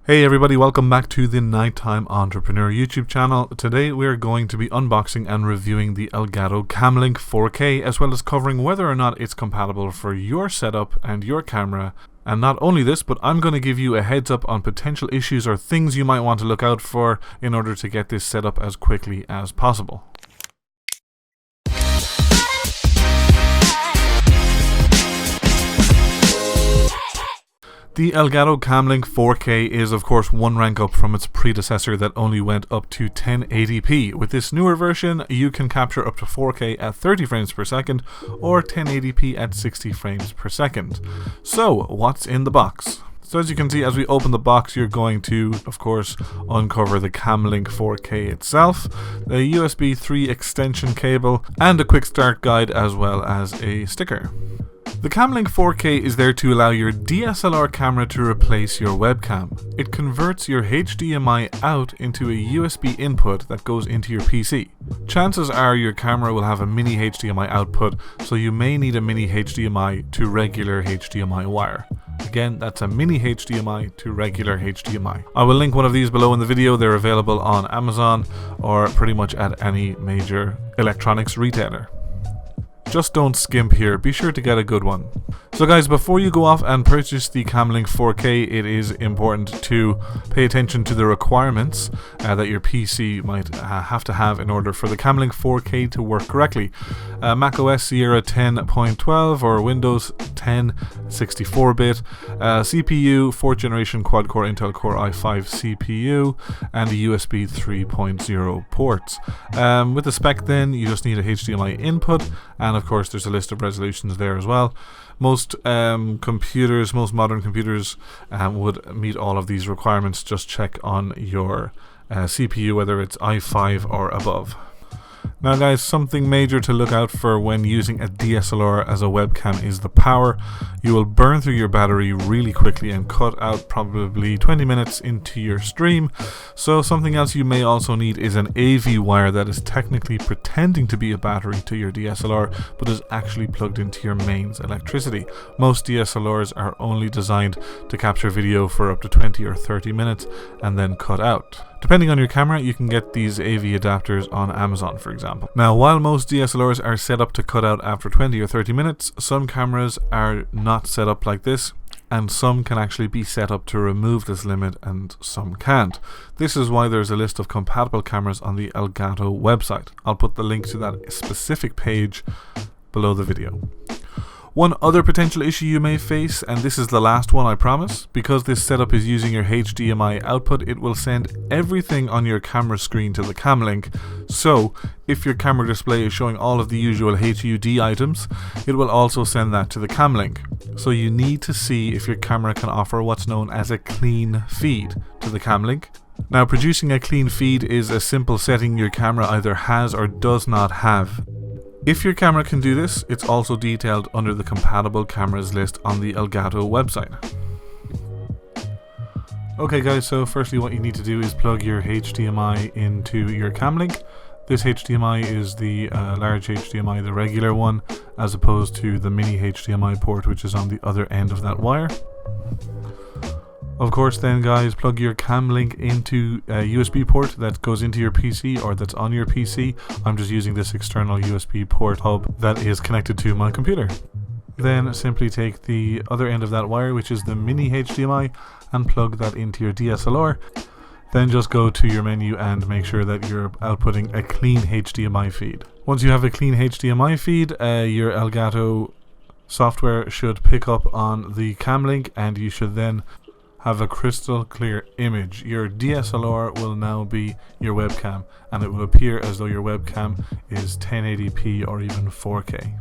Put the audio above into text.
Hey everybody, welcome back to the Nighttime Entrepreneur YouTube channel. Today we are going to be unboxing and reviewing the Elgato Camlink 4K, as well as covering whether or not it's compatible for your setup and your camera. And not only this, but I'm going to give you a heads up on potential issues or things you might want to look out for in order to get this set up as quickly as possible. The Elgato Camlink 4K is of course one rank up from its predecessor that only went up to 1080p. With this newer version, you can capture up to 4K at 30 frames per second or 1080p at 60 frames per second. So, what's in the box? So as you can see, as we open the box, you're going to, of course, uncover the Camlink 4K itself, a USB 3 extension cable, and a quick start guide as well as a sticker. The Camlink 4K is there to allow your DSLR camera to replace your webcam. It converts your HDMI out into a USB input that goes into your PC. Chances are your camera will have a mini HDMI output, so you may need a mini HDMI to regular HDMI wire. Again, that's a mini HDMI to regular HDMI. I will link one of these below in the video. They're available on Amazon or pretty much at any major electronics retailer. Just don't skimp here, be sure to get a good one. So guys, before you go off and purchase the Camlink 4K, it is important to pay attention to the requirements that your PC might have to have in order for the Camlink 4K to work correctly. macOS Sierra 10.12 or Windows 10 64-bit, CPU 4th generation quad-core Intel Core i5 CPU, and a USB 3.0 ports. With the spec then, you just need a HDMI input, and of course there's a list of resolutions there as well. Most modern computers would meet all of these requirements. Just check on your CPU whether it's i5 or above. Now guys, something major to look out for when using a DSLR as a webcam is the power. You will burn through your battery really quickly and cut out probably 20 minutes into your stream. So something else you may also need is an AV wire that is technically pretending to be a battery to your DSLR, but is actually plugged into your mains electricity. Most DSLRs are only designed to capture video for up to 20 or 30 minutes and then cut out. Depending on your camera, you can get these AV adapters on Amazon, for example. Now, while most DSLRs are set up to cut out after 20 or 30 minutes, some cameras are not set up like this, and some can actually be set up to remove this limit and some can't. This is why there's a list of compatible cameras on the Elgato website. I'll put the link to that specific page below the video. One other potential issue you may face, and this is the last one I promise, because this setup is using your HDMI output, it will send everything on your camera screen to the Camlink. So, if your camera display is showing all of the usual HUD items, it will also send that to the Camlink. So you need to see if your camera can offer what's known as a clean feed to the Camlink. Now, producing a clean feed is a simple setting your camera either has or does not have. If your camera can do this, it's also detailed under the compatible cameras list on the Elgato website. Okay guys, so firstly what you need to do is plug your HDMI into your Camlink. This HDMI is the large HDMI, the regular one, as opposed to the mini HDMI port which is on the other end of that wire. Of course then guys, plug your Camlink into a USB port that goes into your PC or that's on your PC. I'm just using this external USB port hub that is connected to my computer. Then simply take the other end of that wire, which is the mini HDMI, and plug that into your DSLR. Then just go to your menu and make sure that you're outputting a clean HDMI feed. Once you have a clean HDMI feed, your Elgato software should pick up on the Camlink and you should then have a crystal clear image. Your DSLR will now be your webcam, and it will appear as though your webcam is 1080p or even 4K.